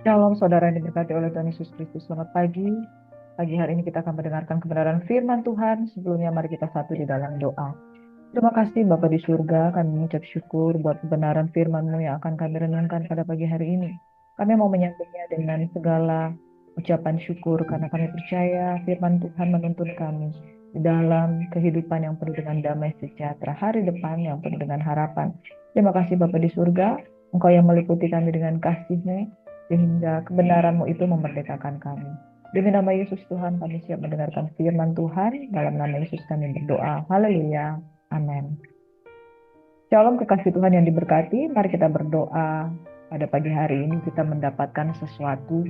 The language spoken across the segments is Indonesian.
Shalom saudara yang diberkati oleh Tuhan Yesus Kristus. Selamat pagi. Pagi hari ini kita akan mendengarkan kebenaran firman Tuhan. Sebelumnya mari kita satu di dalam doa. Terima kasih Bapa di surga, kami mengucap syukur buat kebenaran firman-Mu yang akan kami renungkan pada pagi hari ini. Kami mau menyambutnya dengan segala ucapan syukur karena kami percaya firman Tuhan menuntun kami di dalam kehidupan yang penuh dengan damai sejahtera, hari depan yang penuh dengan harapan. Terima kasih Bapa di surga, Engkau yang meliputi kami dengan kasih-Mu, sehingga kebenaran-Mu itu memerdekakan kami. Demi nama Yesus Tuhan, kami siap mendengarkan firman Tuhan. Dalam nama Yesus kami berdoa. Haleluya. Amin. Shalom kekasih Tuhan yang diberkati. Mari kita berdoa. Pada pagi hari ini kita mendapatkan sesuatu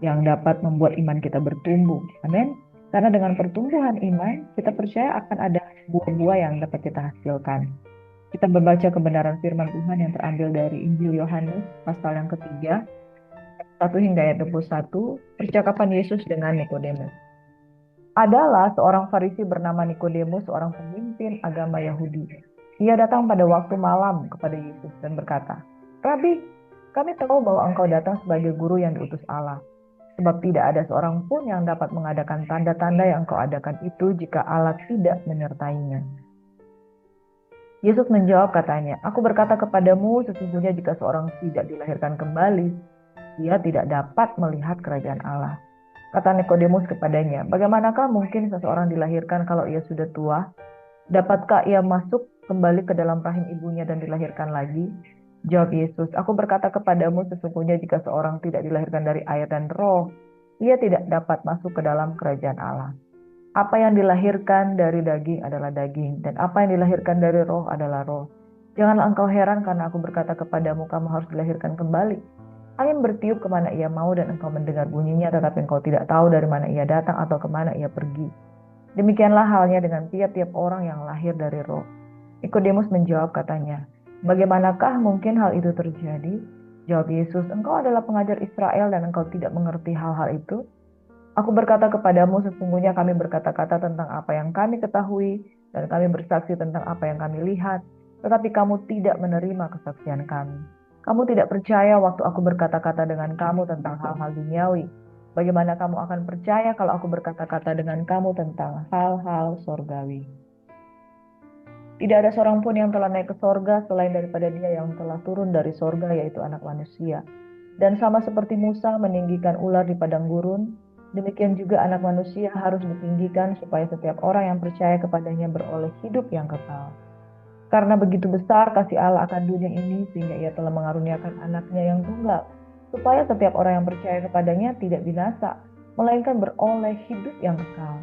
yang dapat membuat iman kita bertumbuh. Amin. Karena dengan pertumbuhan iman, kita percaya akan ada buah-buah yang dapat kita hasilkan. Kita membaca kebenaran firman Tuhan yang terambil dari Injil Yohanes, pasal yang ketiga, 1 hingga ayat 21, percakapan Yesus dengan Nikodemus. Adalah seorang Farisi bernama Nikodemus, seorang pemimpin agama Yahudi. Ia datang pada waktu malam kepada Yesus dan berkata, "Rabi, kami tahu bahwa engkau datang sebagai guru yang diutus Allah. Sebab tidak ada seorang pun yang dapat mengadakan tanda-tanda yang engkau adakan itu jika Allah tidak menyertainya." Yesus menjawab katanya, "Aku berkata kepadamu, sesungguhnya jika seorang tidak dilahirkan kembali, ia tidak dapat melihat kerajaan Allah." Kata Nikodemus kepadanya, "Bagaimanakah mungkin seseorang dilahirkan kalau ia sudah tua? Dapatkah ia masuk kembali ke dalam rahim ibunya dan dilahirkan lagi?" Jawab Yesus, "Aku berkata kepadamu, sesungguhnya jika seorang tidak dilahirkan dari air dan roh, ia tidak dapat masuk ke dalam kerajaan Allah. Apa yang dilahirkan dari daging adalah daging, dan apa yang dilahirkan dari roh adalah roh. Janganlah engkau heran karena aku berkata kepadamu, kamu harus dilahirkan kembali. Angin bertiup kemana ia mau dan engkau mendengar bunyinya, tetapi engkau tidak tahu dari mana ia datang atau kemana ia pergi. Demikianlah halnya dengan tiap-tiap orang yang lahir dari roh." Nikodemus menjawab katanya, "Bagaimanakah mungkin hal itu terjadi?" Jawab Yesus, "Engkau adalah pengajar Israel dan engkau tidak mengerti hal-hal itu? Aku berkata kepadamu, sesungguhnya kami berkata-kata tentang apa yang kami ketahui dan kami bersaksi tentang apa yang kami lihat, tetapi kamu tidak menerima kesaksian kami. Kamu tidak percaya waktu aku berkata-kata dengan kamu tentang hal-hal duniawi. Bagaimana kamu akan percaya kalau aku berkata-kata dengan kamu tentang hal-hal sorgawi?" Tidak ada seorang pun yang telah naik ke sorga selain daripada Dia yang telah turun dari sorga, yaitu Anak Manusia. Dan sama seperti Musa meninggikan ular di padang gurun, demikian juga Anak Manusia harus ditinggikan supaya setiap orang yang percaya kepadanya beroleh hidup yang kekal. Karena begitu besar kasih Allah akan dunia ini, sehingga Ia telah mengaruniakan anaknya yang tunggal, supaya setiap orang yang percaya kepadanya tidak binasa, melainkan beroleh hidup yang kekal.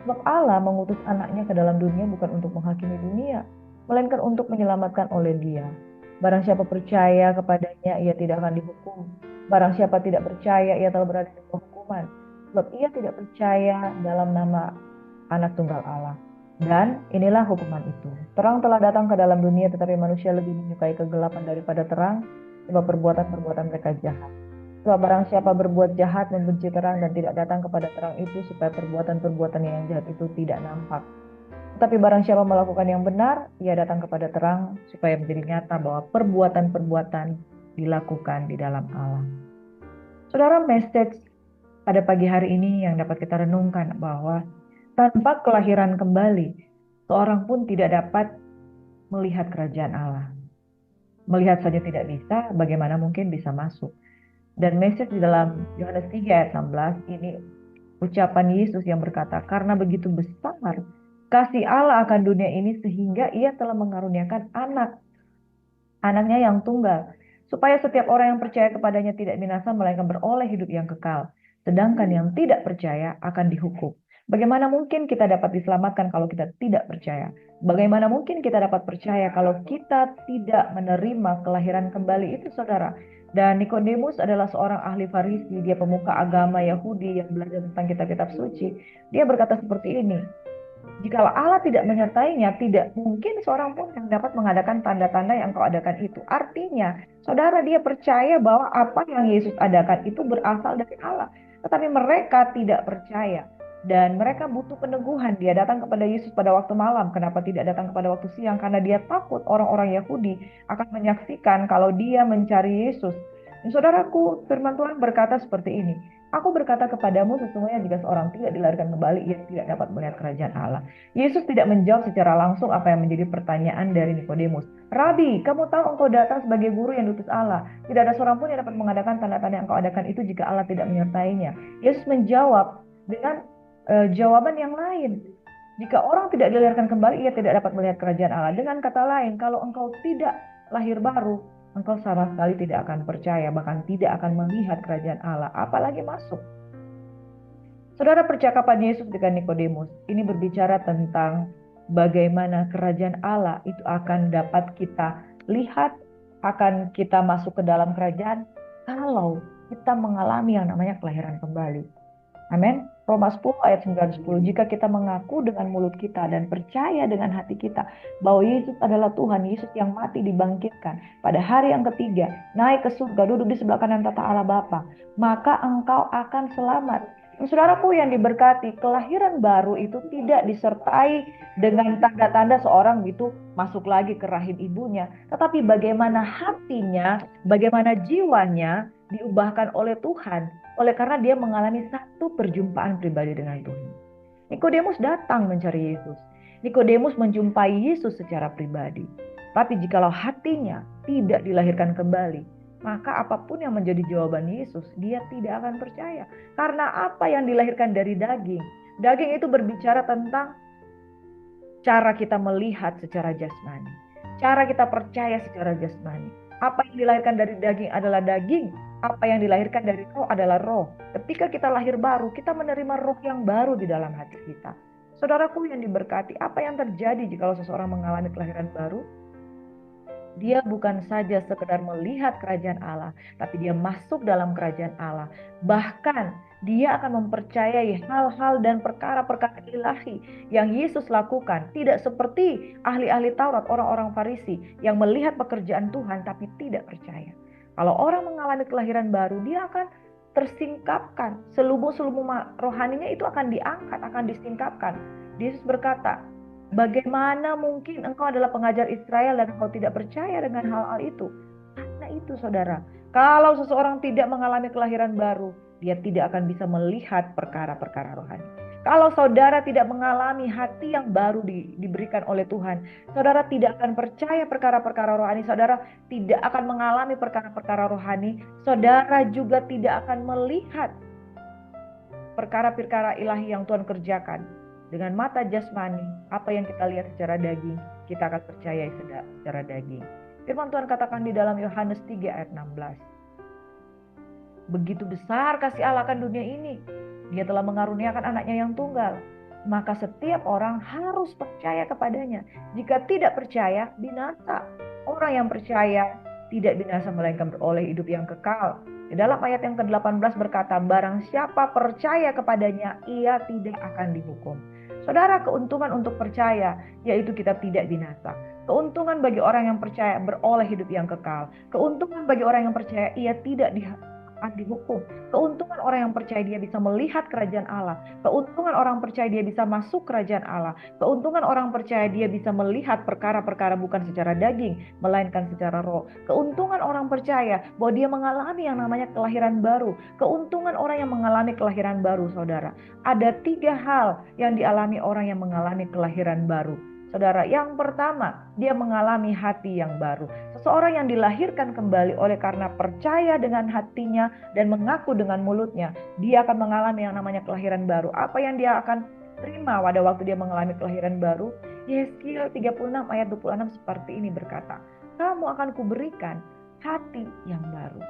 Sebab Allah mengutus anaknya ke dalam dunia bukan untuk menghakimi dunia, melainkan untuk menyelamatkan oleh Dia. Barang siapa percaya kepadanya, ia tidak akan dihukum. Barang siapa tidak percaya, ia telah berada di bawah hukuman. Sebab ia tidak percaya dalam nama Anak Tunggal Allah. Dan inilah hukuman itu. Terang telah datang ke dalam dunia, tetapi manusia lebih menyukai kegelapan daripada terang, sebab perbuatan-perbuatan mereka jahat. Sebab barang siapa berbuat jahat membenci terang dan tidak datang kepada terang itu, supaya perbuatan-perbuatan yang jahat itu tidak nampak. Tetapi barang siapa melakukan yang benar, ia datang kepada terang, supaya menjadi nyata bahwa perbuatan-perbuatan dilakukan di dalam Allah. Saudara, message pada pagi hari ini yang dapat kita renungkan bahwa tanpa kelahiran kembali, seorang pun tidak dapat melihat kerajaan Allah. Melihat saja tidak bisa, bagaimana mungkin bisa masuk? Dan message di dalam Yohanes 3 ayat 16 ini ucapan Yesus yang berkata, "Karena begitu besar kasih Allah akan dunia ini sehingga Ia telah mengaruniakan anaknya yang tunggal, supaya setiap orang yang percaya kepadanya tidak binasa melainkan beroleh hidup yang kekal. Sedangkan yang tidak percaya akan dihukum." Bagaimana mungkin kita dapat diselamatkan kalau kita tidak percaya? Bagaimana mungkin kita dapat percaya kalau kita tidak menerima kelahiran kembali itu, saudara? Dan Nikodemus adalah seorang ahli Farisi, dia pemuka agama Yahudi yang belajar tentang kitab-kitab suci. Dia berkata seperti ini, "Jikalau Allah tidak menyertainya, tidak mungkin seorang pun yang dapat mengadakan tanda-tanda yang kau adakan itu." Artinya, saudara, dia percaya bahwa apa yang Yesus adakan itu berasal dari Allah. Tetapi mereka tidak percaya. Dan mereka butuh peneguhan. Dia datang kepada Yesus pada waktu malam. Kenapa tidak datang kepada waktu siang? Karena dia takut orang-orang Yahudi akan menyaksikan kalau dia mencari Yesus. Saudaraku, firman Tuhan berkata seperti ini. Aku berkata kepadamu sesungguhnya jika seorang tidak dilahirkan kembali, ia tidak dapat melihat kerajaan Allah. Yesus tidak menjawab secara langsung apa yang menjadi pertanyaan dari Nikodemus. Rabi, kamu tahu engkau datang sebagai guru yang diutus Allah. Tidak ada seorang pun yang dapat mengadakan tanda-tanda yang engkau adakan itu jika Allah tidak menyertainya. Yesus menjawab dengan jawaban yang lain. Jika orang tidak dilahirkan kembali, ia tidak dapat melihat kerajaan Allah. Dengan kata lain, kalau engkau tidak lahir baru, engkau sama sekali tidak akan percaya, bahkan tidak akan melihat kerajaan Allah, apalagi masuk. Saudara, percakapan Yesus dengan Nikodemus ini berbicara tentang bagaimana kerajaan Allah itu akan dapat kita lihat, akan kita masuk ke dalam kerajaan kalau kita mengalami yang namanya kelahiran kembali. Amin. Roma 10 ayat 9-10. Jika kita mengaku dengan mulut kita dan percaya dengan hati kita bahwa Yesus adalah Tuhan, Yesus yang mati dibangkitkan pada hari yang ketiga, naik ke surga, duduk di sebelah kanan tata Allah Bapa, maka engkau akan selamat. Dan saudaraku yang diberkati, kelahiran baru itu tidak disertai dengan tanda-tanda seorang itu masuk lagi ke rahim ibunya, tetapi bagaimana hatinya, bagaimana jiwanya diubahkan oleh Tuhan. Oleh karena dia mengalami satu perjumpaan pribadi dengan Tuhan. Nikodemus datang mencari Yesus. Nikodemus menjumpai Yesus secara pribadi. Tapi jikalau hatinya tidak dilahirkan kembali, maka apapun yang menjadi jawaban Yesus, dia tidak akan percaya. Karena apa yang dilahirkan dari daging? Daging itu berbicara tentang cara kita melihat secara jasmani. Cara kita percaya secara jasmani. Apa yang dilahirkan dari daging adalah daging. Apa yang dilahirkan dari roh adalah roh. Ketika kita lahir baru, kita menerima roh yang baru di dalam hati kita. Saudaraku yang diberkati, apa yang terjadi jika seseorang mengalami kelahiran baru? Dia bukan saja sekedar melihat kerajaan Allah, tapi dia masuk dalam kerajaan Allah. Bahkan dia akan mempercayai hal-hal dan perkara-perkara ilahi yang Yesus lakukan. Tidak seperti ahli-ahli Taurat, orang-orang Farisi yang melihat pekerjaan Tuhan tapi tidak percaya. Kalau orang mengalami kelahiran baru, dia akan tersingkapkan. Selubung-selubung rohaninya itu akan diangkat, akan disingkapkan. Yesus berkata, bagaimana mungkin engkau adalah pengajar Israel dan engkau tidak percaya dengan hal-hal itu? Karena itu saudara, kalau seseorang tidak mengalami kelahiran baru, dia tidak akan bisa melihat perkara-perkara rohani. Kalau saudara tidak mengalami hati yang baru diberikan oleh Tuhan, saudara tidak akan percaya perkara-perkara rohani, saudara tidak akan mengalami perkara-perkara rohani, saudara juga tidak akan melihat perkara-perkara ilahi yang Tuhan kerjakan. Dengan mata jasmani, apa yang kita lihat secara daging, kita akan percaya secara daging. Firman Tuhan katakan di dalam Yohanes 3 ayat 16. Begitu besar kasih Allah akan dunia ini, dia telah mengaruniakan anaknya yang tunggal. Maka setiap orang harus percaya kepadanya. Jika tidak percaya, binasa. Orang yang percaya tidak binasa melainkan beroleh hidup yang kekal. Di dalam ayat yang ke-18 berkata, barang siapa percaya kepadanya, ia tidak akan dihukum. Saudara, keuntungan untuk percaya yaitu kita tidak binasa. Keuntungan bagi orang yang percaya beroleh hidup yang kekal. Keuntungan bagi orang yang percaya ia tidak akan dihukum. Keuntungan orang yang percaya dia bisa melihat kerajaan Allah. Keuntungan orang percaya dia bisa masuk kerajaan Allah. Keuntungan orang percaya dia bisa melihat perkara-perkara bukan secara daging, melainkan secara roh. Keuntungan orang percaya bahwa dia mengalami yang namanya kelahiran baru. Keuntungan orang yang mengalami kelahiran baru, saudara. Ada 3 hal yang dialami orang yang mengalami kelahiran baru. Saudara, yang pertama, dia mengalami hati yang baru. Seseorang yang dilahirkan kembali oleh karena percaya dengan hatinya dan mengaku dengan mulutnya, dia akan mengalami yang namanya kelahiran baru. Apa yang dia akan terima pada waktu dia mengalami kelahiran baru? Yeskiel 36 ayat 26 seperti ini berkata, kamu akan kuberikan hati yang baru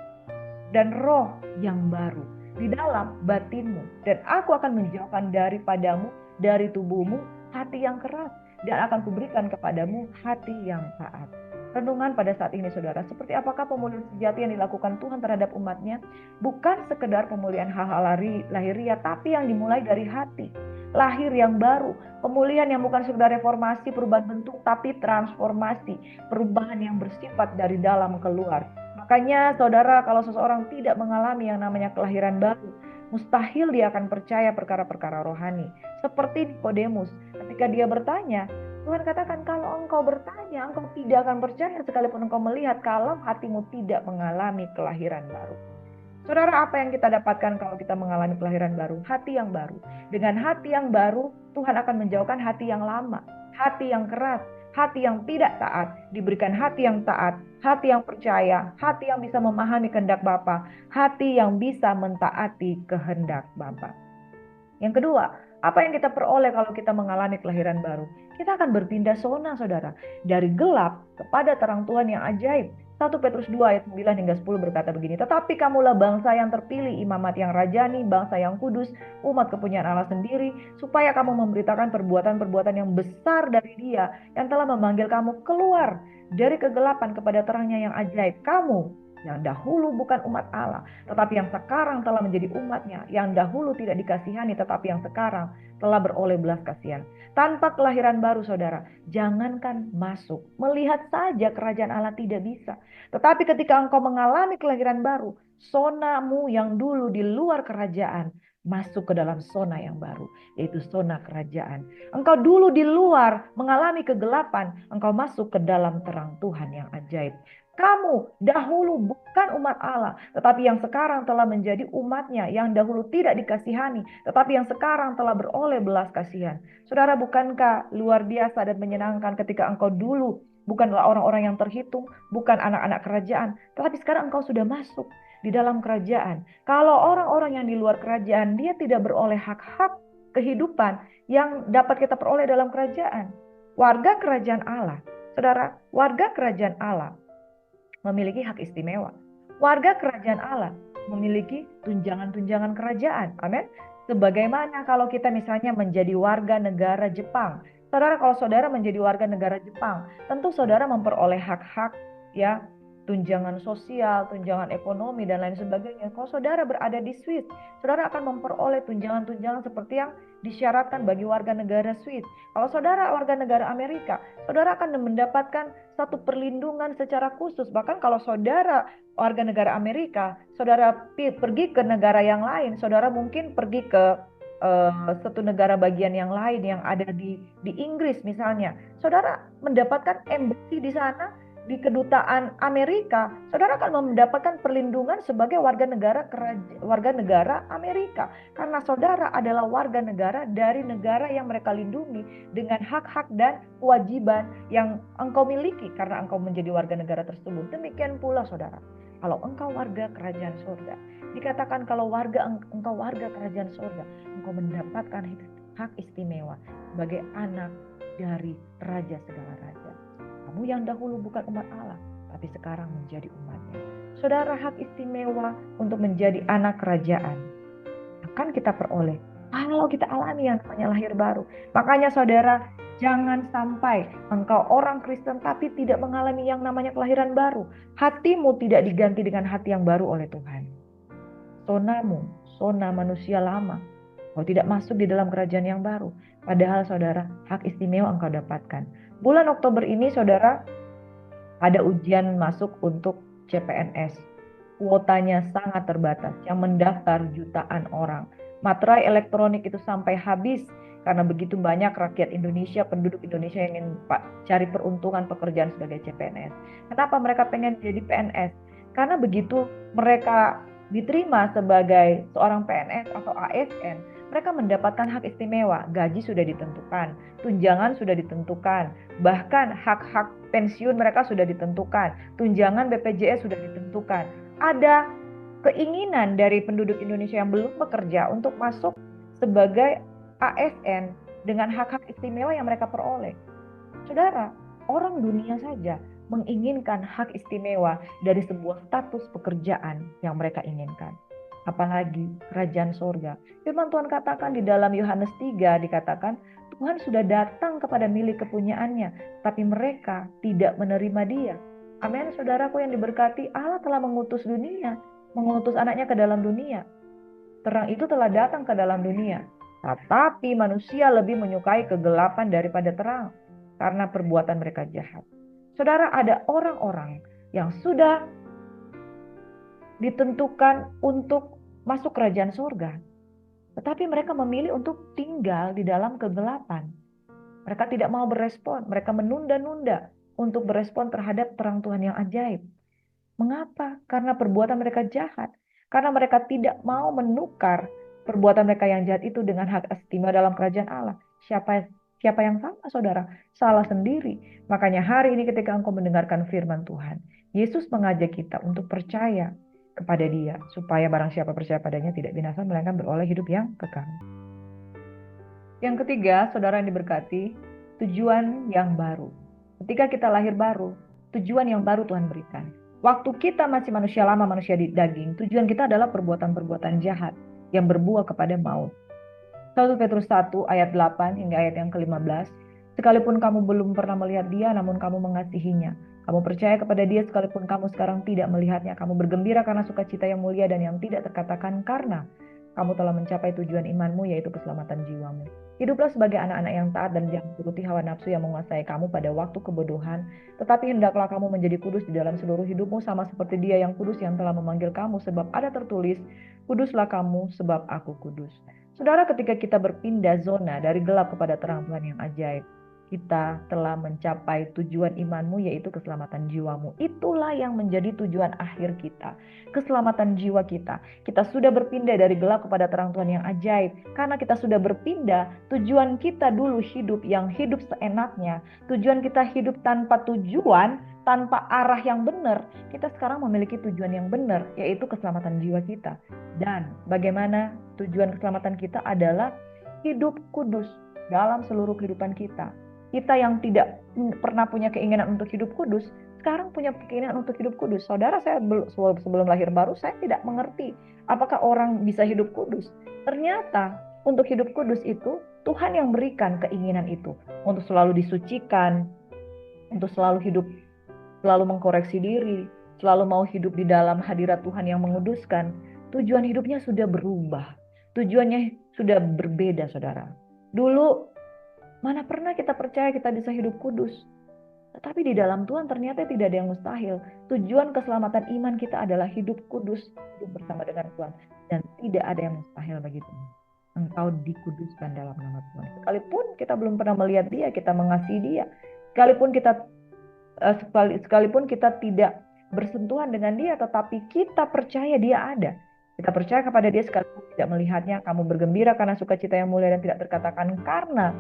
dan roh yang baru di dalam batinmu, dan aku akan menjauhkan daripadamu, dari tubuhmu, hati yang keras, dan akan kuberikan kepadamu hati yang taat. Renungan pada saat ini saudara, seperti apakah pemulihan sejati yang dilakukan Tuhan terhadap umatnya? Bukan sekedar pemulihan hal-hal lahiriah, tapi yang dimulai dari hati. Lahir yang baru, pemulihan yang bukan sekedar reformasi, perubahan bentuk, tapi transformasi, perubahan yang bersifat dari dalam keluar. Makanya saudara, kalau seseorang tidak mengalami yang namanya kelahiran baru, mustahil dia akan percaya perkara-perkara rohani. Seperti Nikodemus, ketika dia bertanya, Tuhan katakan kalau engkau bertanya, engkau tidak akan percaya sekalipun engkau melihat kalau hatimu tidak mengalami kelahiran baru. Saudara, apa yang kita dapatkan kalau kita mengalami kelahiran baru? Hati yang baru. Dengan hati yang baru, Tuhan akan menjauhkan hati yang lama, hati yang keras, hati yang tidak taat, diberikan hati yang taat, hati yang percaya, hati yang bisa memahami kehendak Bapa, hati yang bisa mentaati kehendak Bapa. Yang kedua, apa yang kita peroleh kalau kita mengalami kelahiran baru? Kita akan berpindah zona, saudara. Dari gelap kepada terang Tuhan yang ajaib. 1 Petrus 2 ayat 9 hingga 10 berkata begini, tetapi kamulah bangsa yang terpilih, imamat yang rajani, bangsa yang kudus, umat kepunyaan Allah sendiri, supaya kamu memberitakan perbuatan-perbuatan yang besar dari Dia yang telah memanggil kamu keluar dari kegelapan kepada terangnya yang ajaib. Kamu yang dahulu bukan umat Allah, tetapi yang sekarang telah menjadi umatnya, yang dahulu tidak dikasihani, tetapi yang sekarang telah beroleh belas kasihan. Tanpa kelahiran baru, saudara, jangankan masuk, melihat saja kerajaan Allah tidak bisa. Tetapi ketika engkau mengalami kelahiran baru, zonamu yang dulu di luar kerajaan, masuk ke dalam zona yang baru, yaitu zona kerajaan. Engkau dulu di luar mengalami kegelapan, engkau masuk ke dalam terang Tuhan yang ajaib. Kamu dahulu bukan umat Allah, tetapi yang sekarang telah menjadi umatnya, yang dahulu tidak dikasihani, tetapi yang sekarang telah beroleh belas kasihan. Saudara, bukankah luar biasa dan menyenangkan ketika engkau dulu bukanlah orang-orang yang terhitung, bukan anak-anak kerajaan, tetapi sekarang engkau sudah masuk di dalam kerajaan. Kalau orang-orang yang di luar kerajaan, dia tidak beroleh hak-hak kehidupan yang dapat kita peroleh dalam kerajaan. Warga kerajaan Allah, saudara, warga kerajaan Allah memiliki hak istimewa. Warga kerajaan Allah memiliki tunjangan-tunjangan kerajaan. Amin. Sebagaimana kalau kita misalnya menjadi warga negara Jepang. Saudara, kalau saudara menjadi warga negara Jepang, tentu saudara memperoleh hak-hak, ya, tunjangan sosial, tunjangan ekonomi dan lain sebagainya. Kalau saudara berada di Swiss, saudara akan memperoleh tunjangan-tunjangan seperti yang disyaratkan bagi warga negara Swiss. Kalau saudara warga negara Amerika, saudara akan mendapatkan satu perlindungan secara khusus. Bahkan kalau saudara warga negara Amerika, saudara pergi ke negara yang lain, saudara mungkin pergi ke satu negara bagian yang lain yang ada di Inggris misalnya, saudara mendapatkan embassy di sana, di kedutaan Amerika, saudara akan mendapatkan perlindungan sebagai warga negara Amerika, karena saudara adalah warga negara dari negara yang mereka lindungi dengan hak-hak dan kewajiban yang engkau miliki karena engkau menjadi warga negara tersebut. Demikian pula saudara, kalau engkau warga kerajaan surga, dikatakan kalau engkau warga kerajaan surga, engkau mendapatkan hak istimewa sebagai anak dari Raja segala raja. Kamu yang dahulu bukan umat Allah, tapi sekarang menjadi umatnya. Saudara, hak istimewa untuk menjadi anak kerajaan akan kita peroleh kalau kita alami yang namanya lahir baru. Makanya saudara, jangan sampai engkau orang Kristen tapi tidak mengalami yang namanya kelahiran baru. Hatimu tidak diganti dengan hati yang baru oleh Tuhan. Zonamu, zona manusia lama. Kau tidak masuk di dalam kerajaan yang baru. Padahal saudara, hak istimewa engkau dapatkan. Bulan Oktober ini saudara, ada ujian masuk untuk CPNS. Kuotanya sangat terbatas, yang mendaftar jutaan orang. Materai elektronik itu sampai habis karena begitu banyak rakyat Indonesia, penduduk Indonesia yang ingin cari peruntungan pekerjaan sebagai CPNS. Kenapa mereka pengen jadi PNS? Karena begitu mereka diterima sebagai seorang PNS atau ASN, mereka mendapatkan hak istimewa, gaji sudah ditentukan, tunjangan sudah ditentukan, bahkan hak-hak pensiun mereka sudah ditentukan, tunjangan BPJS sudah ditentukan. Ada keinginan dari penduduk Indonesia yang belum bekerja untuk masuk sebagai ASN dengan hak-hak istimewa yang mereka peroleh. Saudara, orang dunia saja menginginkan hak istimewa dari sebuah status pekerjaan yang mereka inginkan. Apalagi kerajaan surga. Firman Tuhan katakan di dalam Yohanes 3 dikatakan, Tuhan sudah datang kepada milik kepunyaannya, tapi mereka tidak menerima dia. Amin, saudaraku yang diberkati, Allah telah mengutus dunia, mengutus anaknya ke dalam dunia. Terang itu telah datang ke dalam dunia. Tetapi manusia lebih menyukai kegelapan daripada terang, karena perbuatan mereka jahat. Saudara, ada orang-orang yang sudah ditentukan untuk masuk kerajaan surga, tetapi mereka memilih untuk tinggal di dalam kegelapan. Mereka tidak mau berespon, mereka menunda-nunda untuk berespon terhadap terang Tuhan yang ajaib. Mengapa? Karena perbuatan mereka jahat. Karena mereka tidak mau menukar perbuatan mereka yang jahat itu dengan hak istimewa dalam kerajaan Allah. Siapa siapa yang salah, saudara? Salah sendiri. Makanya hari ini ketika engkau mendengarkan firman Tuhan, Yesus mengajak kita untuk percaya kepada Dia, supaya barang siapa percaya padanya tidak binasa, melainkan beroleh hidup yang kekal. Yang ketiga, saudara yang diberkati, tujuan yang baru. Ketika kita lahir baru, tujuan yang baru Tuhan berikan. Waktu kita masih manusia lama, manusia di daging, tujuan kita adalah perbuatan-perbuatan jahat yang berbuah kepada maut. 1 Petrus 1 ayat 8 hingga ayat yang ke-15. Sekalipun kamu belum pernah melihat Dia, namun kamu mengasihinya. Kamu percaya kepada Dia sekalipun kamu sekarang tidak melihatnya. Kamu bergembira karena sukacita yang mulia dan yang tidak terkatakan, karena kamu telah mencapai tujuan imanmu, yaitu keselamatan jiwamu. Hiduplah sebagai anak-anak yang taat dan jangan turuti hawa nafsu yang menguasai kamu pada waktu kebodohan. Tetapi hendaklah kamu menjadi kudus di dalam seluruh hidupmu, sama seperti Dia yang kudus yang telah memanggil kamu. Sebab ada tertulis, kuduslah kamu sebab aku kudus. Saudara, ketika kita berpindah zona dari gelap kepada terang Tuhan yang ajaib, kita telah mencapai tujuan imanmu, yaitu keselamatan jiwamu. Itulah yang menjadi tujuan akhir kita, keselamatan jiwa kita. Kita sudah berpindah dari gelap kepada terang Tuhan yang ajaib. Karena kita sudah berpindah, tujuan kita dulu hidup yang hidup seenaknya. Tujuan kita hidup tanpa tujuan, tanpa arah yang benar. Kita sekarang memiliki tujuan yang benar, yaitu keselamatan jiwa kita. Dan bagaimana tujuan keselamatan kita adalah hidup kudus dalam seluruh kehidupan kita. Kita yang tidak pernah punya keinginan untuk hidup kudus, sekarang punya keinginan untuk hidup kudus. Saudara, saya sebelum lahir baru, saya tidak mengerti apakah orang bisa hidup kudus. Ternyata untuk hidup kudus itu, Tuhan yang berikan keinginan itu. Untuk selalu disucikan, untuk selalu hidup, selalu mengkoreksi diri, selalu mau hidup di dalam hadirat Tuhan yang menguduskan. Tujuan hidupnya sudah berubah. Tujuannya sudah berbeda, saudara. Dulu, mana pernah kita percaya kita bisa hidup kudus. Tetapi di dalam Tuhan ternyata tidak ada yang mustahil. Tujuan keselamatan iman kita adalah hidup kudus, hidup bersama dengan Tuhan. Dan tidak ada yang mustahil bagi Tuhan. Engkau dikuduskan dalam nama Tuhan. Sekalipun kita belum pernah melihat Dia, kita mengasihi Dia. Sekalipun kita tidak bersentuhan dengan Dia, tetapi kita percaya Dia ada. Kita percaya kepada Dia sekalipun tidak melihatnya. Kamu bergembira karena sukacita yang mulia dan tidak terkatakan, karena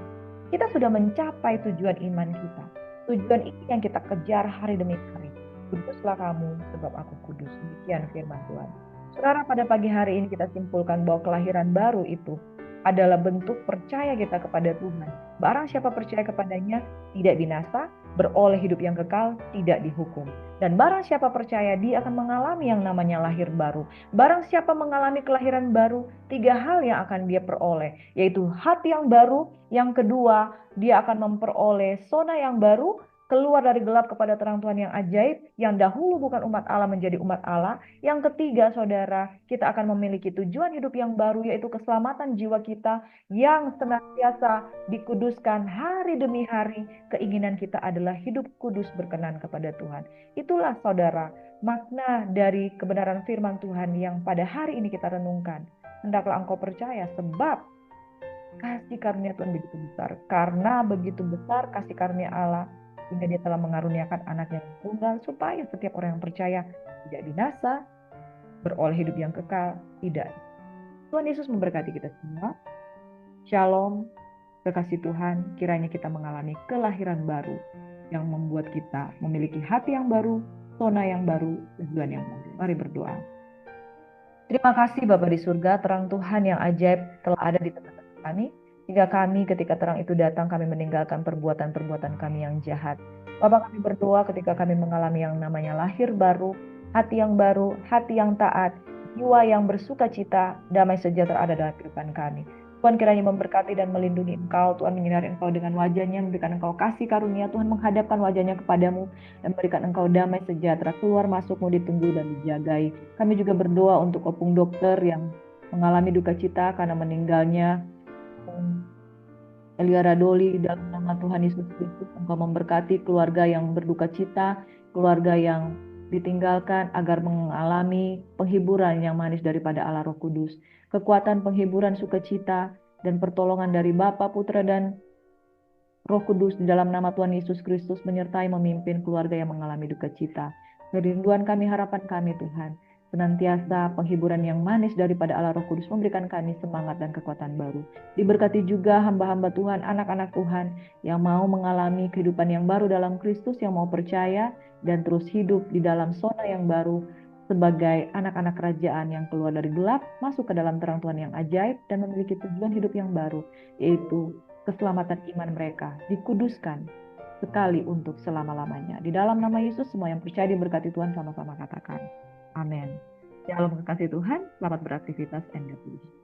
kita sudah mencapai tujuan iman kita. Tujuan ini yang kita kejar hari demi hari. Kuduslah kamu sebab aku kudus. Demikian firman Tuhan. Saudara, pada pagi hari ini kita simpulkan bahwa kelahiran baru itu adalah bentuk percaya kita kepada Tuhan. Barang siapa percaya kepadanya tidak binasa, beroleh hidup yang kekal, tidak dihukum. Dan barang siapa percaya, dia akan mengalami yang namanya lahir baru. Barang siapa mengalami kelahiran baru, 3 hal yang akan dia peroleh, yaitu hati yang baru. Yang kedua, dia akan memperoleh zona yang baru, keluar dari gelap kepada terang Tuhan yang ajaib, yang dahulu bukan umat Allah menjadi umat Allah. Yang ketiga, saudara, kita akan memiliki tujuan hidup yang baru, yaitu keselamatan jiwa kita yang senantiasa dikuduskan hari demi hari. Keinginan kita adalah hidup kudus berkenan kepada Tuhan. Itulah, saudara, makna dari kebenaran firman Tuhan yang pada hari ini kita renungkan. Hendaklah engkau percaya, sebab kasih karunia Tuhan begitu besar. Karena begitu besar kasih karunia Allah, sehingga Dia telah mengaruniakan Anak yang tunggal, supaya setiap orang yang percaya tidak binasa, beroleh hidup yang kekal, tidak. Tuhan Yesus memberkati kita semua. Shalom, kekasih Tuhan, kiranya kita mengalami kelahiran baru yang membuat kita memiliki hati yang baru, zona yang baru, tujuan yang baru. Mari berdoa. Terima kasih Bapa di surga, terang Tuhan yang ajaib telah ada di tengah-tengah kami. Hingga kami ketika terang itu datang, kami meninggalkan perbuatan-perbuatan kami yang jahat. Bapa, kami berdoa ketika kami mengalami yang namanya lahir baru, hati yang baru, hati yang taat, jiwa yang bersuka cita, damai sejahtera ada dalam kehidupan kami. Tuhan kiranya memberkati dan melindungi Engkau. Tuhan menyinari Engkau dengan wajah-Nya, memberikan Engkau kasih karunia. Tuhan menghadapkan wajah-Nya kepadamu dan memberikan Engkau damai sejahtera. Keluar masukmu ditunggu dan dijagai. Kami juga berdoa untuk opung dokter yang mengalami duka cita karena meninggalnya Elia Radoli. Dalam nama Tuhan Yesus Kristus, Engkau memberkati keluarga yang berduka cita, keluarga yang ditinggalkan, agar mengalami penghiburan yang manis daripada Allah Roh Kudus. Kekuatan penghiburan, sukacita, dan pertolongan dari Bapa, Putra, dan Roh Kudus, di dalam nama Tuhan Yesus Kristus menyertai memimpin keluarga yang mengalami duka cita. Kerinduan kami, harapan kami Tuhan, senantiasa penghiburan yang manis daripada Allah Roh Kudus memberikan kami semangat dan kekuatan baru. Diberkati juga hamba-hamba Tuhan, anak-anak Tuhan yang mau mengalami kehidupan yang baru dalam Kristus, yang mau percaya dan terus hidup di dalam zona yang baru sebagai anak-anak kerajaan yang keluar dari gelap, masuk ke dalam terang Tuhan yang ajaib dan memiliki tujuan hidup yang baru, yaitu keselamatan iman mereka, dikuduskan sekali untuk selama-lamanya. Di dalam nama Yesus, semua yang percaya diberkati Tuhan sama-sama katakan. Amin. Shalom kekasih Tuhan, selamat beraktivitas and God bless.